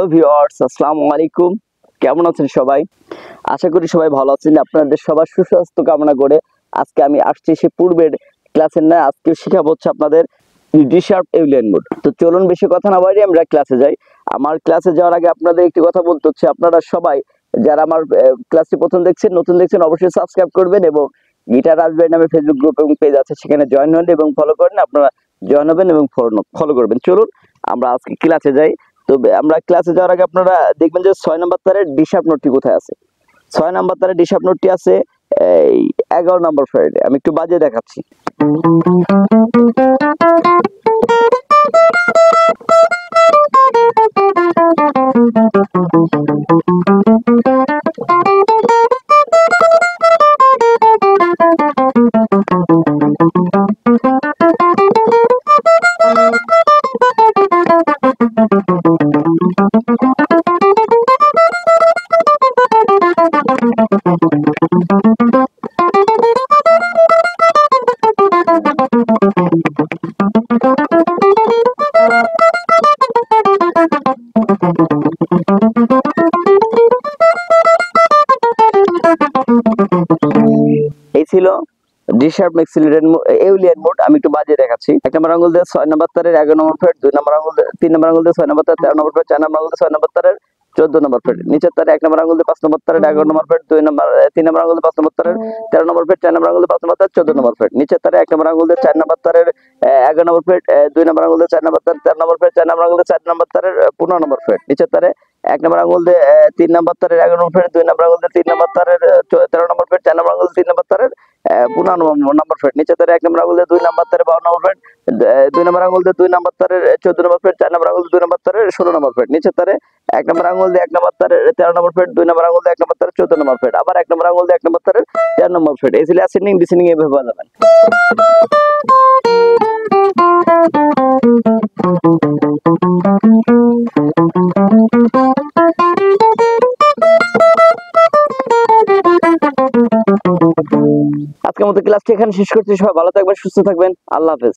Hello viewers, আসসালামু আলাইকুম। কেমন আছেন সবাই? আশা করি সবাই ভালো আছেন। আপনাদের সবার সুস্বাস্থ্য কামনা করে আজকে আমি আসছি সে পূর্বের ক্লাসের না, আজকে শেখাবো হচ্ছে আপনাদের ডি শার্প এউলিয়ান মোড। তো চলুন বেশি কথা না বাড়িয়ে আমরা ক্লাসে যাই। আমার ক্লাসে যাওয়ার আগে আপনাদের একটি কথা বলতে হচ্ছে, আপনারা সবাই যারা আমার ক্লাসটি প্রথম দেখছেন, নতুন দেখছেন, অবশ্যই সাবস্ক্রাইব করবেন এবং গিটার রাজবাড়ি নামে ফেসবুক গ্রুপ এবং পেজ আছে, সেখানে জয়েন হন এবং ফলো করেন। আপনারা জয়েন হবেন এবং ফলো করবেন। চলুন আমরা আজকে ক্লাসে যাই। তো আমরা ক্লাসে যাওয়ার আগে আপনারা দেখবেন যে 6 নম্বর তারের ডি শার্প নোটটি কোথায় আছে। 6 নম্বর তারের ডি শার্প নোটটি আছে এই 11 নম্বর ফ্রেডে। আমি একটু বাজিয়ে দেখাচ্ছি। এই ছিল ডি শার্প এউলিয়ান মোড। আমি একটু বাজিয়ে দেখাচ্ছি। 1 নম্বর আঙ্গুল দিয়ে 6 নম্বর তারের 11 নম্বর ফ্রেট, 2 নম্বর আঙ্গুল দিয়ে 3 নম্বর আঙ্গুল দিয়ে 6 নম্বর তারের 13 নম্বর ফ্রেট, 4 নম্বর আঙ্গুল দিয়ে 6 নম্বর তারের 14 নম্বর ফ্রেট, নিচের তারে 1 নম্বর আঙ্গুল দিয়ে 5 নম্বর তারের 11 নম্বর ফ্রেট, 3 নম্বর আঙ্গুল দিয়ে 5 নম্বর তারের 13 নম্বর ফ্রেট, 4 নম্বর আঙ্গুল দিয়ে 5 নম্বর তারের 14 নম্বর ফ্রেট, নিচের তারে 1 নম্বর আঙ্গুল দিয়ে 4 নম্বর তারের 11 নম্বর ফ্রেট, 2 নম্বর আঙ্গুল দিয়ে 4 নম্বর তারের 13 নম্বর ফ্রেট, 4 নম্বর আঙ্গুল দিয়ে 4 নম্বর তারের 15 নম্বর ফ্রেট, নিচের তারে 1 নম্বর আঙ্গুল দিয়ে 3 নম্বর তারের 11 নম্বর ফ্রেট, 2 নম্বর আঙ্গুল দিয়ে 3 নম্বর তারের 13 নম্বর ফ্রেট, 4 নম্বর আঙ্গুল দিয়ে 3 নম্বর তারের 15 নম্বর ফ্রেট, নিচে তারে 1 নম্বর আঙ্গুল দিয়ে 2 নম্বর তারের 52 নম্বর ফ্রেট, 2 নম্বর আঙ্গুল দিয়ে 2 নম্বর তারের 14 নম্বর ফ্রেট, 4 নম্বর আঙ্গুল দিয়ে 2 নম্বর তারের 16 নম্বর ফ্রেট, নিচে তারে 1 নম্বর আঙ্গুল দিয়ে 1 নম্বর তারের 13 নম্বর ফ্রেট, 2 নম্বর আঙ্গুল দিয়ে 1 নম্বর তারের 14 নম্বর ফ্রেট, আবার 1 নম্বর আঙ্গুল দিয়ে 1 নম্বর তারের 4 নম্বর ফ্রেট। এই ছিল অ্যাসেন্ডিং ডিসেন্ডিং এভাবে বাজাবেন। আজকের মতো ক্লাসটি এখানে শেষ করছি। সবাই ভালো থাকবেন, সুস্থ থাকবেন। আল্লাহ হাফেজ।